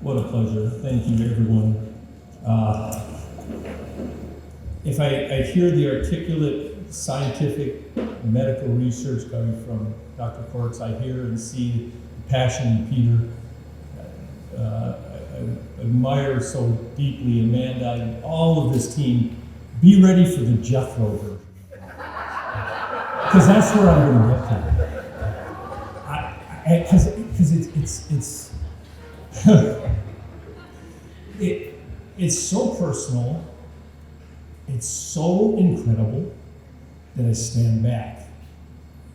What a pleasure. Thank you, everyone. If I hear the articulate scientific medical research coming from Dr. Kortz, I hear and see the passion in Peter. I admire so deeply Amanda and all of this team. Be ready for the Jeff Rover, because that's where I'm going to get to. Because it's so personal, it's so incredible that I stand back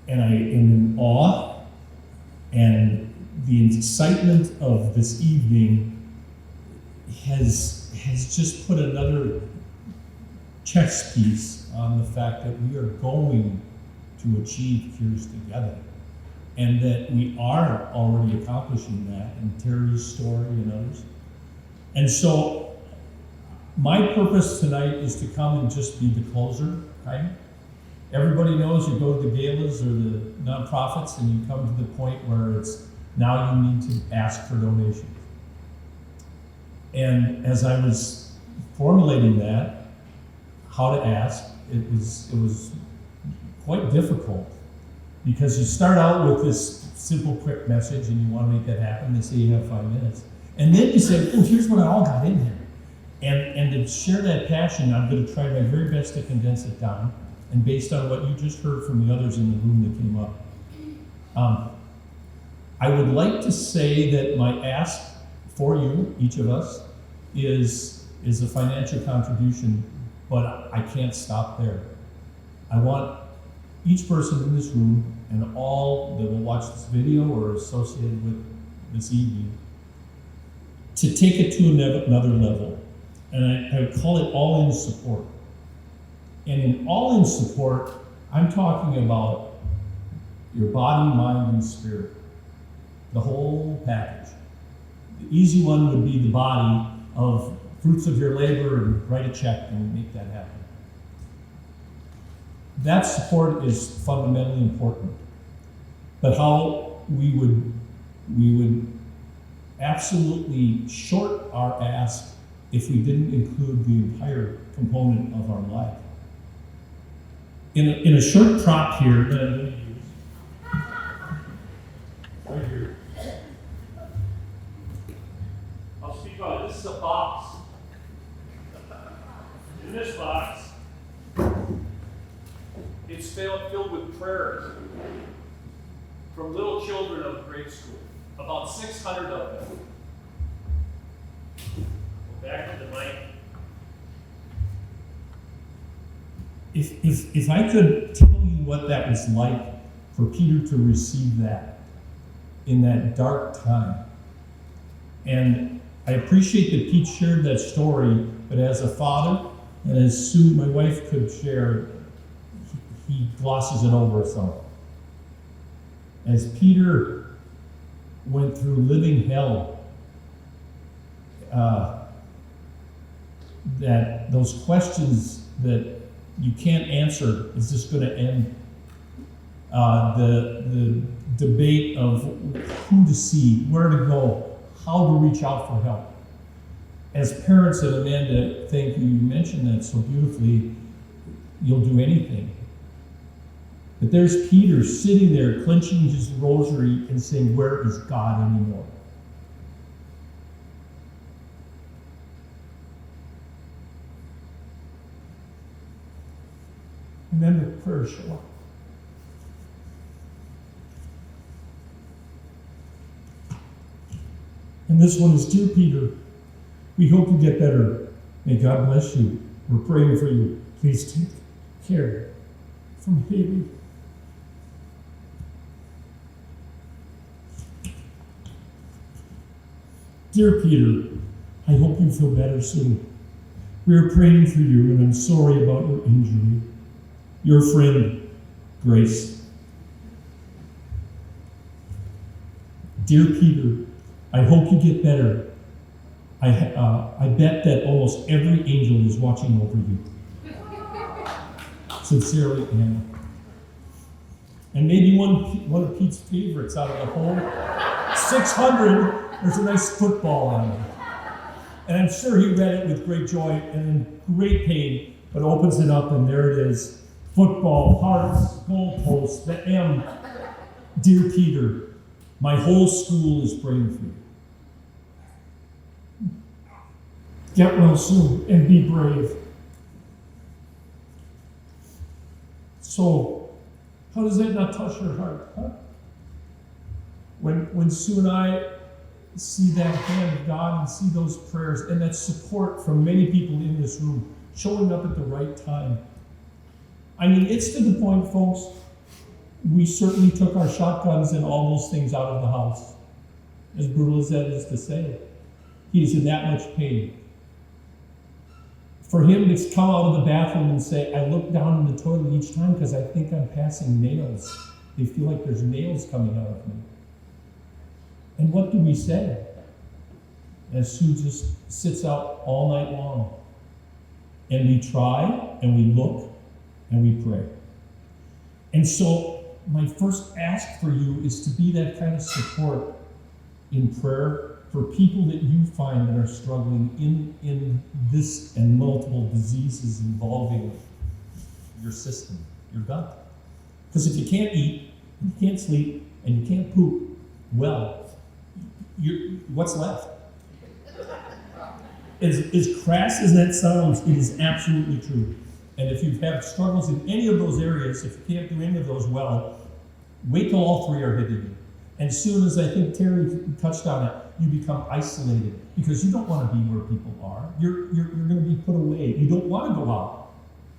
and I am in awe, and the excitement of this evening has just put another chess piece on the fact that we are going to achieve cures together, and that we are already accomplishing that in Terry's story and others. And so my purpose tonight is to come and just be the closer, right? Everybody knows you go to the galas or the nonprofits and you come to the point where it's now you need to ask for donations. And as I was formulating that, how to ask, it was quite difficult, because you start out with this simple, quick message and you want to make that happen. They say you have 5 minutes. And then you say, oh, here's what I all got in here. And to share that passion, I'm going to try my very best to condense it down. And based on what you just heard from the others in the room that came up, I would like to say that my ask for you, each of us, is a financial contribution, but I can't stop there. I want each person in this room and all that will watch this video or associated with this evening to take it to another level. And I would call it all-in support. And in all-in support, I'm talking about your body, mind, and spirit. The whole package. The easy one would be the body of fruits of your labor and write a check and make that happen. That support is fundamentally important. But how we would absolutely short our ask if we didn't include the entire component of our life. In a short prop here that I'm going to use, right here, I'll speak about it. This is a box. In this box, it's filled with prayers from little children of grade school, about 600 of them. Back to the mic. If I could tell you what that was like for Peter to receive that in that dark time, and I appreciate that Pete shared that story, but as a father, and as Sue, my wife, could share, he glosses it over some. As Peter went through living hell, that those questions that you can't answer, is this going to end? The debate of who to see, where to go, how to reach out for help. As parents, and Amanda, thank you, you mentioned that so beautifully, you'll do anything. But there's Peter sitting there clenching his rosary and saying, where is God anymore? And then the prayers show up. And this one is, dear Peter, we hope you get better. May God bless you. We're praying for you. Please take care. From Haley. Dear Peter, I hope you feel better soon. We are praying for you, and I'm sorry about your injury. Your friend, Grace. Dear Peter, I hope you get better. I bet that almost every angel is watching over you. Sincerely, Anna. And maybe one of Pete's favorites out of the whole 600 There's a nice football on it. And I'm sure he read it with great joy and in great pain, but opens it up and there it is. Football, hearts, goalposts, the M. Dear Peter, my whole school is praying for you. Get well soon and be brave. So, how does that not touch your heart? Huh? When Sue and I see that hand of God and see those prayers and that support from many people in this room showing up at the right time. I mean, it's to the point, folks, we certainly took our shotguns and all those things out of the house. As brutal as that is to say, he is in that much pain. For him to come out of the bathroom and say, I look down in the toilet each time because I think I'm passing nails. They feel like there's nails coming out of me. And what do we say? As Sue just sits out all night long. And we try, and we look, and we pray. And so, my first ask for you is to be that kind of support in prayer for people that you find that are struggling in this and multiple diseases involving your system, your gut. Because if you can't eat, you can't sleep, and you can't poop, well, what's left? As crass as that sounds, it is absolutely true. And if you have struggles in any of those areas, if you can't do any of those well, wait till all three are hitting you. And soon as I think Terry touched on it, you become isolated because you don't want to be where people are. You're going to be put away. You don't want to go out.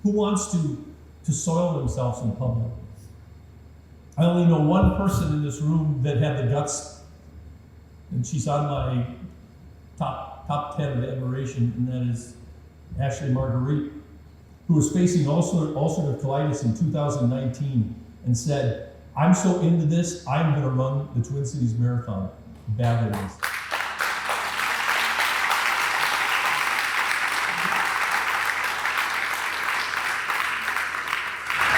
Who wants to soil themselves in public? I only know one person in this room that had the guts, and she's on my top 10 of admiration, and that is Ashley Marguerite, who was facing ulcerative colitis in 2019 and said, I'm so into this, I'm going to run the Twin Cities Marathon. Bad it is.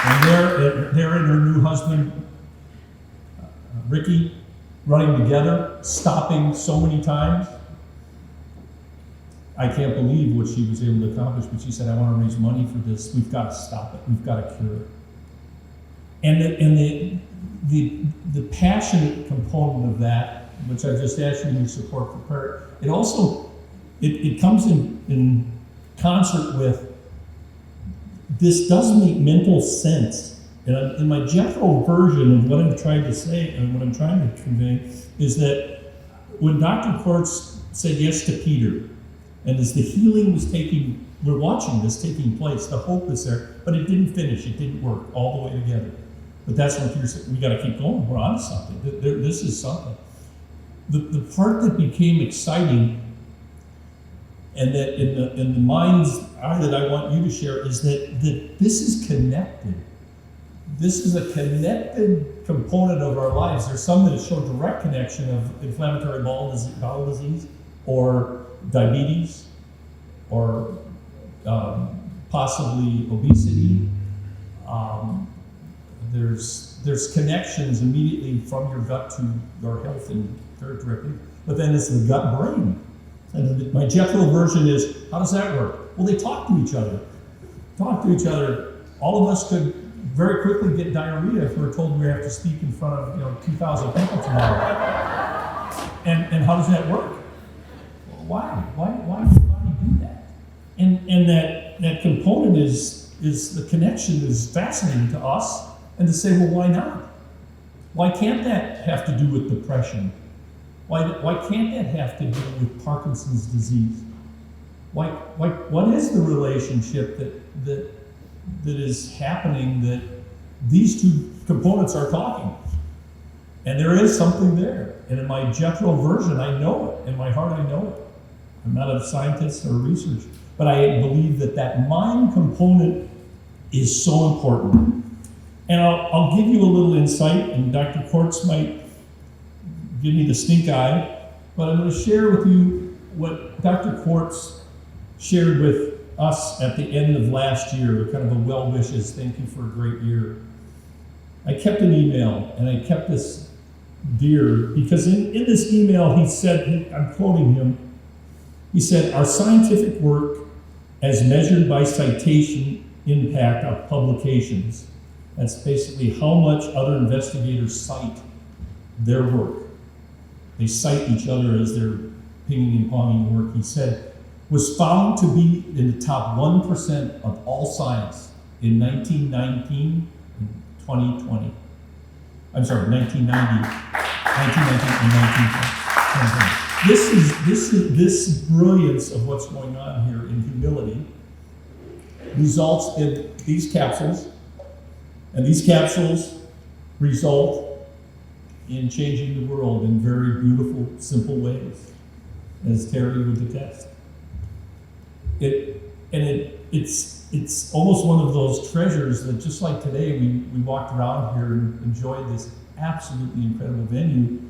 And they're and her new husband, Ricky, running together, stopping so many times. I can't believe what she was able to accomplish, but she said, I want to raise money for this. We've got to stop it. We've got to cure it. And the passionate component of that, which I just asked you to support for prayer, it also, it comes in concert with, this does make mental sense. And in my Jethro version of what I'm trying to say and what I'm trying to convey is that when Dr. Quartz said yes to Peter, and as the healing was we're watching this taking place, the hope is there, but it didn't finish, it didn't work all the way together. But that's what Peter said, we got to keep going, we're on something, this is something. The part that became exciting, and that in the mind's eye that I want you to share, is that this is connected. This is a connected component of our lives. There's some that show direct connection of inflammatory bowel disease, or diabetes, or possibly obesity. There's connections immediately from your gut to your health and very directly, but then it's the gut brain. And my Jethro version is, how does that work? Well, they talk to each other. All of us could very quickly get diarrhea if we're told we have to speak in front of 2,000 people tomorrow. And how does that work? Why does the body do that? And that component is the connection is fascinating to us, and to say, well, why not? Why can't that have to do with depression? Why can't that have to do with Parkinson's disease? What is the relationship that is happening that these two components are talking? And there is something there. And in my Jethro version, I know it. In my heart, I know it. I'm not a scientist or a researcher, but I believe that mind component is so important. And I'll give you a little insight, and Dr. Quartz might give me the stink eye, but I'm going to share with you what Dr. Quartz shared with us at the end of last year, kind of a well wishes, thank you for a great year. I kept an email, and I kept this dear, because in this email he said, I'm quoting him, he said, our scientific work as measured by citation impact of publications. That's basically how much other investigators cite their work. They cite each other as they're pinging and ponging work. He said, was found to be in the top 1% of all science in 1919 and 2020. I'm sorry, 1990, 1919 and 1920. This brilliance of what's going on here in humility results in these capsules, and these capsules result in changing the world in very beautiful, simple ways, as Terry would attest. It's almost one of those treasures that, just like today, we walked around here and enjoyed this absolutely incredible venue.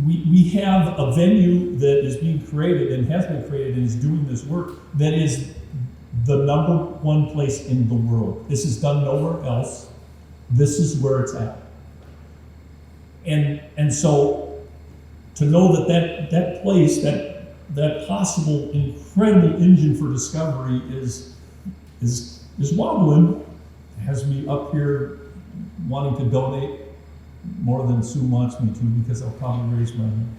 We have a venue that is being created and has been created and is doing this work that is the number one place in the world. This is done nowhere else. This is where it's at. And so to know that place, that possible incredible engine for discovery is wobbling. It has me up here wanting to donate more than Sue wants me to, because I'll probably raise my hand.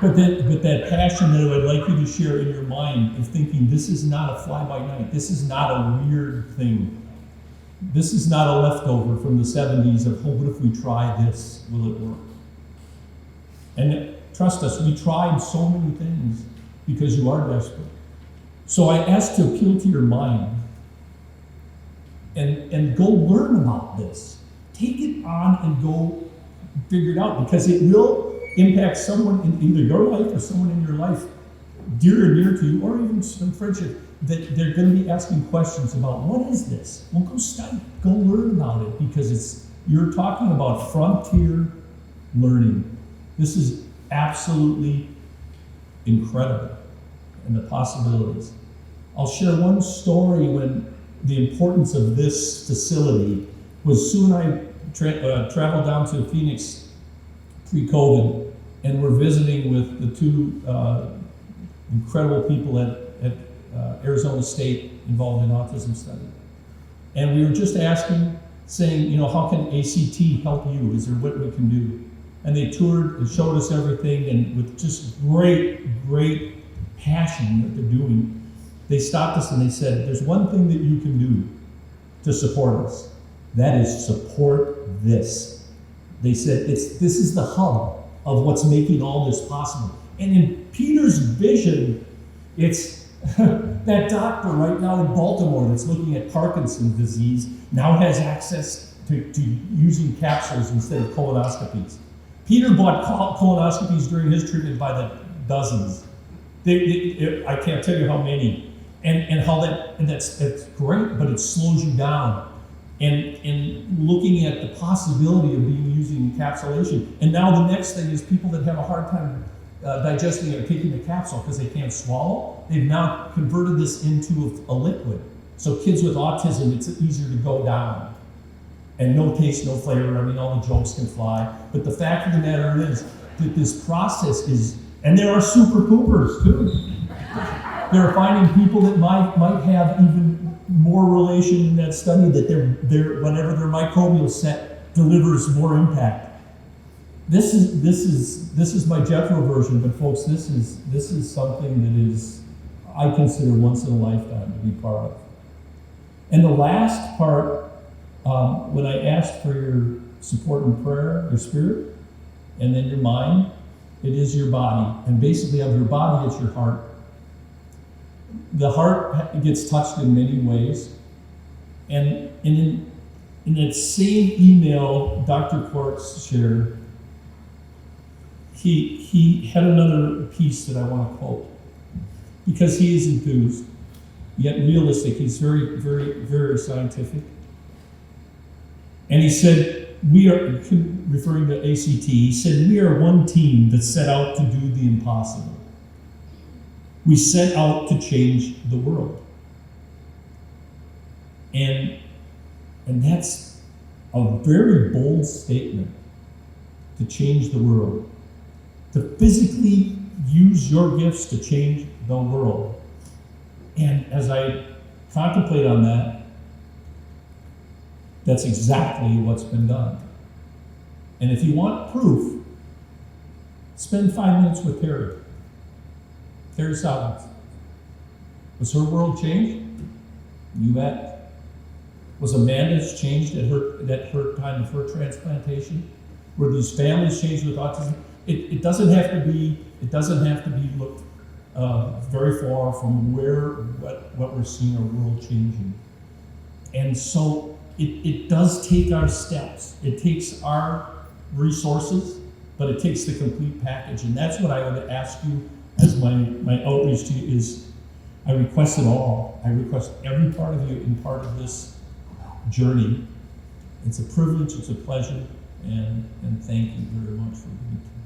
But that passion that I'd like you to share in your mind of thinking, this is not a fly-by-night. This is not a weird thing. This is not a leftover from the 70s of, oh, what if we try this? Will it work? And trust us, we tried so many things because you are desperate. So I ask to appeal to your mind and go learn about this. Take it on and go figure it out, because it will impact someone in either your life or someone in your life, dear and near to you, or even some friendship, that they're going to be asking questions about, what is this? Well, go study, go learn about it, because you're talking about frontier learning. This is absolutely incredible, and the possibilities. I'll share one story when the importance of this facility was. Sue and I traveled down to Phoenix pre-COVID, and we're visiting with the two incredible people at Arizona State involved in autism study. And we were just asking, saying, how can ACT help you? Is there what we can do? And they toured and showed us everything, and with just great passion that they're doing, they stopped us and they said, there's one thing that you can do to support us. That is support this. They said, this is the hub of what's making all this possible. And in Peter's vision, it's that doctor right now in Baltimore that's looking at Parkinson's disease now has access to using capsules instead of colonoscopies. Peter bought colonoscopies during his treatment by the dozens. I can't tell you how many. And how that's great, but it slows you down. And looking at the possibility of using encapsulation. And now the next thing is people that have a hard time digesting it or taking the capsule because they can't swallow. They've now converted this into a liquid. So kids with autism, it's easier to go down. And no taste, no flavor. I mean, all the jokes can fly. But the fact of the matter is that this process is, and there are super poopers too. They're finding people that might have even more relation in that study, that their whatever their microbial set delivers more impact. This is my Jethro version, but folks, this is something that is, I consider, once in a lifetime to be part of. And the last part, when I asked for your support and prayer, your spirit, and then your mind, it is your body. And basically of your body, it's your heart. The heart gets touched in many ways. And in that same email Dr. Quartz shared, he had another piece that I want to quote, because he is enthused, yet realistic. He's very, very, very scientific. And he said, we are, referring to ACT, he said, we are one team that set out to do the impossible. We set out to change the world. And that's a very bold statement to change the world, to physically use your gifts to change the world. And as I contemplate on that, that's exactly what's been done. And if you want proof, spend 5 minutes with Terry. Terry Southerns. Was her world changed? You bet. Was Amanda's changed at her time of her transplantation? Were these families changed with autism? It doesn't have to be looked very far from what we're seeing our world changing. And so it does take our steps. It takes our resources, but it takes the complete package. And that's what I would ask you as my outreach to you is, I request it all. I request every part of you in part of this journey. It's a privilege, it's a pleasure, and thank you very much for being here.